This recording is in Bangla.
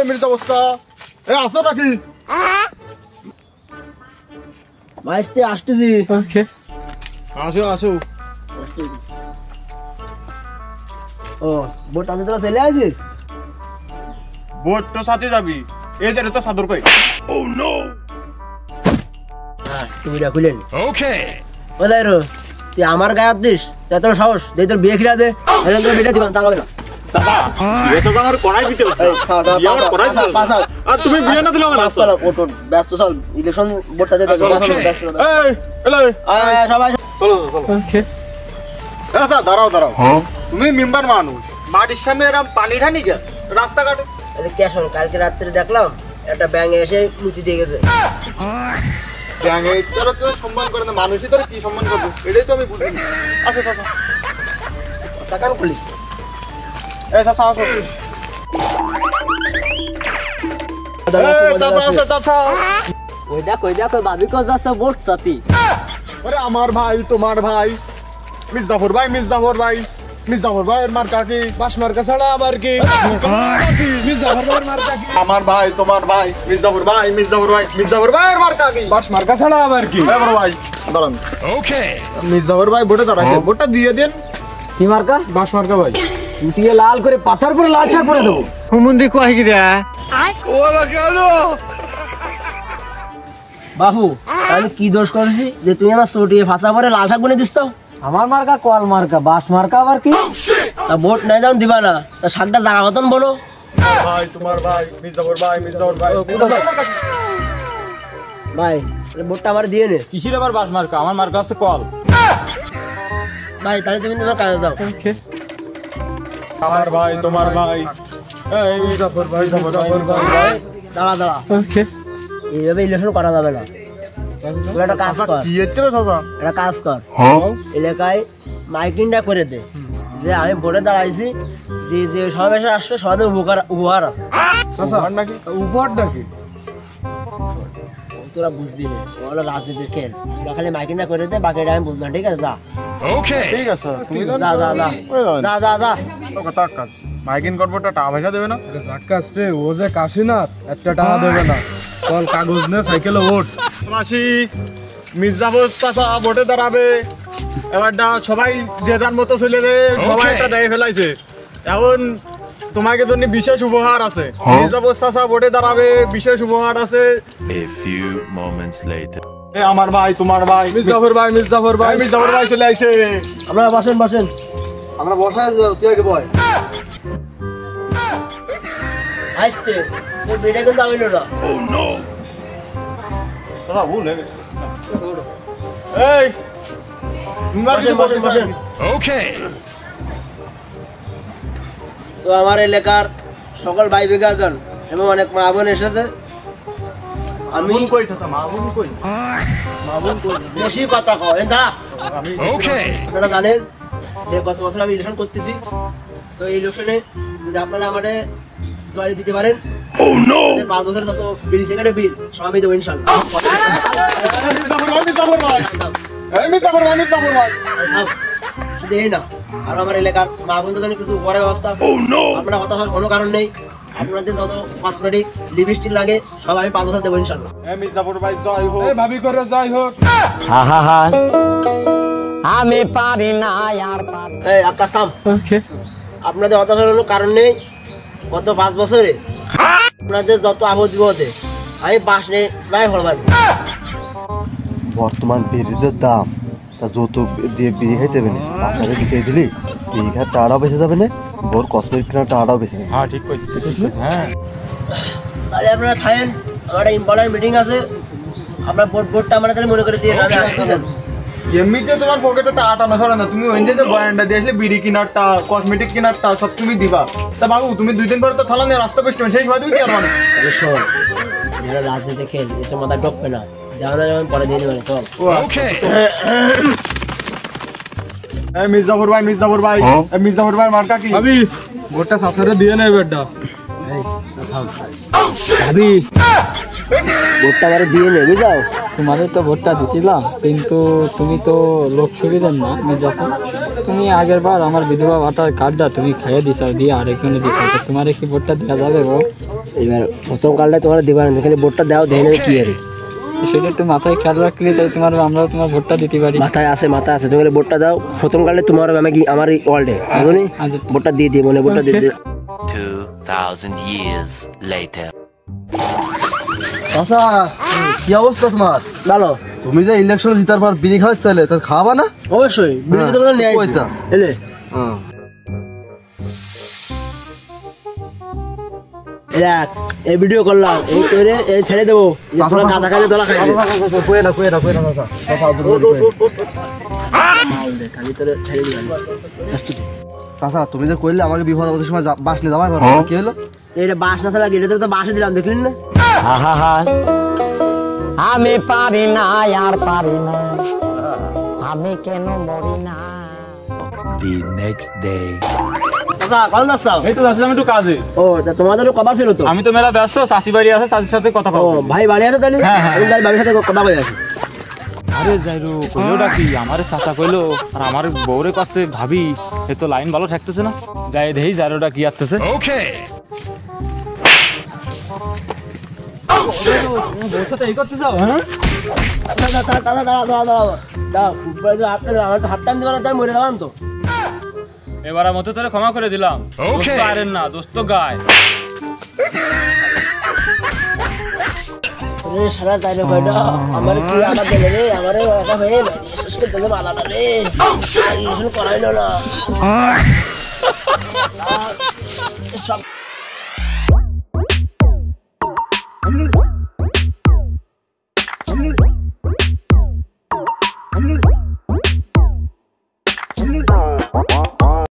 মির্জা বস্তা আসো নাকি মাইস্তে আসতেছি। ওকে আসো আসো। ও বোট আনতে তোরা চলে আসিস? বোট তো সাথে যাবি এই যে তো সাদর কই। ও নো হ্যাঁ তুমিটা খুলেন। ওকে ও দাইরো তুই আমার গায়ে দিস তোর সাহস দে তোর বিয়ে খিলা দে তাহলে তোর বিয়ে দিবান তা হবে না। দাদা বিয়ে তো আমার করাই দিতে হবে। বিয়ে আমার করাই দিতে হবে। আর তুমি বিয়ে না দিলে হবে না। চল ওট ব্যস্ত চল ইলেকশন বোট সাথে ব্যস্ত এই এলো সবাই চলো চলো। ওকে আচ্ছা দাঁড়াও দাঁড়াও তুমি মেম্বার মানুষ মাটির সামনে এরকম পানি ঢানি কে রাস্তা কাটো। কেশন কালকে রাত্রে দেখলাম একটা ব্যাঙ এসে লুচি দিয়ে গেছে। ব্যাঙে তোরা তো সম্মান করে না মানুষই তোরা কি সম্মান করবে এটাই তো আমি বুঝি। আচ্ছা আচ্ছা টাকা খুলি এই চাচা আসো। ওই দেখো ভাবি কো যাচ্ছে বোট সাথী। আরে আমার ভাই তোমার ভাই মির্জাফর ভাই মির্জাফর ভাই মির্জাফর ভাইয়ের মার্কা কি বাস মার্কা ছাড়া আবার কি মির্জাফর মার্কা কি আমার ভাই তোমার ভাই মির্জাফর ভাই মির্জাফর ভাই মির্জাফর ভাইয়ের মার্কা কি বাস মার্কা ছাড়া আবার কি বড় ভাই দাঁড়ান। ওকে মির্জাফর ভাই ভোটে দাঁড়াচ্ছে ভোটটা দিয়ে দেন। কি মার্কা? বাস মার্কা ভাই উঠিয়ে লাল করে পাথার পরে লাল শাক করে দেবো। হুমুন্দি কয় কি রে ওরা কেন বাবু আমি কি দোষ করেছি যে তুই আমার চটিয়ে ফাঁসা পরে লাল শাক বনে দিস? আমার মার্কা কল মার্কা বাস মার্কা আবার কি? তা ভোট নাই যাও দিবা না তা শাকটা জাগা মতন বলো। ভাই তোমার ভাই মির্জাফর ভাই মির্জাফর ভাই ভাই ভোটটা আমার দিয়ে নে। কিসির আবার বাস মার্কা আমার মার্কা আছে কল। ভাই তাহলে তুমি তোমার কাজে যাও। ওকে আমার ভাই তোমার ভাই এই মির্জাফর ভাই মির্জাফর ভাই দাঁড়া দাঁড়া ওকে এইভাবে ইলেকশন করা যাবে না। তুই একটা কাজ কর কি হচ্ছে রে চাচা একটা কাজ কর এলাকায় মাইকিংটা করে দে যে আমি ভোটে দাঁড়াইছি যে যে সমাবেশে আসছে সবাই উপহার আছে। চাচা নাকি উপহারটা কি তোরা বুঝবি না ওগুলো রাজনীতির খেল। তোরা খালি মাইকিংটা করে দে বাকিটা আমি বুঝবো না, ঠিক আছে? যা ওকে ঠিক আছে তুমি যা যা যা যা যা যা কথা কাজ মাইকিং করবো টাকা পয়সা দেবে না। জাক্কাস রে ও যে কাশিনাথ একটা টাকা দেবে না কল কাগজ নে সাইকেলে ওঠ মাসি মির্জাফর চাচা ভোটে দাঁড়াবে এবারটা সবাই যে যার মতো চলে রে সবাই একটা দেয় ফেলাইছে। এখন তোমাকে জন্য বিশেষ উপহার আছে। মির্জাফর চাচা ভোটে দাঁড়াবে বিশেষ উপহার আছে। A few moments later. আমার ভাই তোমার ভাই মির্জাফর ভাই মির্জাফর ভাই মির্জাফর ভাই চলে আইছে। আপনারা বসেন বসেন। আমরা বসায় তুই আগে বয় আসতে তোর বেটা কিন্তু আমি না। দাদা ভুল হয়ে গেছে। এই বসেন বসেন বসেন। ওকে তো আমার এলাকার সকল ভাই বেগারগণ এবং অনেক মা বোন এসেছে। আমি মামুন কই চাচা মামুন কই বেশি কথা কয় দাঁড়া। আমি ওকে আপনারা জানেন যে গত বছর আমি ইলেকশন করতেছি। তো এই ইলেকশনে যদি আপনারা আমাদের জয় দিতে পারেন 5 বছরের যত বিড়ি সিগারেট বিল সব আমি দেবো ইনশাল্লাহ। মির্জাফর ভাই মির্জাফর ভাই মির্জাফর ভাই শুধু এই না আর আমার এলাকার মা বোনদের জন্য কিছু উপহারের ব্যবস্থা আছে। আপনারা কথা হওয়ার কোনো কারণ নেই। আপনাদের যত কসমেটিক লিপস্টিক লাগে সব আমি 5 বছর দেবো ইনশাল্লাহ। মির্জাফর ভাই জয় হোক। ভাবি করে যাই হোক আমি পারি না আর পারি। এই আকাশ থাম। ওকে আপনাদের হতাশার কোনো কারণ নেই। গত 5 বছরে আপনাদের যত আপদ বিপদে আমি বাস নিয়ে যাই হলবাদি। বর্তমান পেঁয়াজের দাম তা যৌতুক দিয়ে বিয়ে খাইতে হবে না বাচ্চাদের দিকে দিলি বিয়ে খাওয়ার টাকাটাও বেঁচে যাবে না বোর কসমেটিক কেনার টাকাটাও বেঁচে যাবে। হ্যাঁ ঠিক কইছিস হ্যাঁ তাহলে আপনারা থাকেন আমার একটা ইম্পর্টেন্ট মিটিং আছে। আপনার বোর্ডটা আমরা তাহলে মনে করে দিয়ে আমি আসতেছেন। এমনিতে তোমার পকেটে টাকাটা না সরে না তুমি ওই যে বয়ানটা দিয়ে আসলে বিড়ি কিনারটা কসমেটিক কিনারটা সব তুমি দিবা। তা বাবু তুমি 2 দিন পরে তো থালা নিয়ে রাস্তা পেস্ট সেই সময় তুমি কি আর মানে শোন যারা রাজনীতি খেল এতে মাথা ডকবে না যেমন যেমন পরে দিয়ে দেবেন চল। ওকে মির্জাফর ভাই মির্জাফর ভাই মির্জাফর ভাই মার্কা কি ভাবি ভোটটা সাসারে দিয়ে নেবে বেটা ভাবি ভোটটা আবার দিয়ে নে বুঝাও। তোমাদের তো ভোটটা দিছিলাম কিন্তু তুমি তো লোক সুবিধার না যখন তুমি আগের বার আমার বিধবা ভাতার কার্ডটা তুমি খাইয়ে দিছো দিয়ে আরেকজনে দিছো তোমার কি ভোটটা দেওয়া যাবে গো? এবার প্রথম কালটা তোমার দেবা না, এখানে ভোটটা দাও দেখে নেবে কি আরে। সেটা একটু মাথায় খেয়াল রাখলে তাই আমরাও তোমার ভোটটা দিতে পারি। মাথায় আছে তুমি ভোটটা দাও প্রথম কালটা তোমার আমি কি আমার ওয়ার্ল্ডে বুঝলি ভোটটা দিয়ে দিয়ে মনে ভোটটা দিয়ে দিয়ে 2000 years later. চাচা কি অবস্থা তোমার? ভালো তুমি যে ইলেকশন জিতার পর বিড়ি খাওয়ার চাইলে তোর খাওয়াবা না? অবশ্যই বিড়ি তো তোমাদের নিয়ে আইছি কইতা? এলে হ্যাঁ দেখ এই ভিডিও করলাম এই করে এই ছেড়ে দেবো যে তোরা গাঁজা খাইলে তোরা খাইবে কই না চাচা খালি তোরা ছেড়ে দিলাম চাচা তুমি যে কইলে আমাকে বিপদ আপদের সময় বাস নিয়ে যাবা কি হলো? এটা বাস না ছাড়া গেটে তো বাসে দিলাম দেখলেন না আহা আমি পারি না আর পারি না আমি কেন মরি না The next day. চাচা কোন যাচ্ছ? এই তো যাচ্ছিলাম একটু কাজে। ও তা তোমাদের কথা ছিল তো আমি তো মেলা ব্যস্ত, চাচি বাড়ি আছে, চাচির সাথে কথা ও বলবো। ভাই বাড়ি আছে তাহলে আমি তাহলে বাড়ির সাথে কথা বলে আসি আরে যাইরো কইলোটা কি আমার চাচা কইলো আর আমার বউরে কাছে ভাবি এ তো লাইন ভালো ঠেকতেছে না, যাই দেই যাইরোটা কি আসতেছে। Okay. বউর সাথে এই করতে যাও? হ্যাঁ এবার মতো তোরে ক্ষমা করে দিলাম। দোস্ত আরেন না, দোস্ত গায়। সারা চাই রে ভাইটা আমার কি আলাদা দেবে রে আমার একা হয়ে শেষ করে দেবে আলাদা রে করাইলো না সব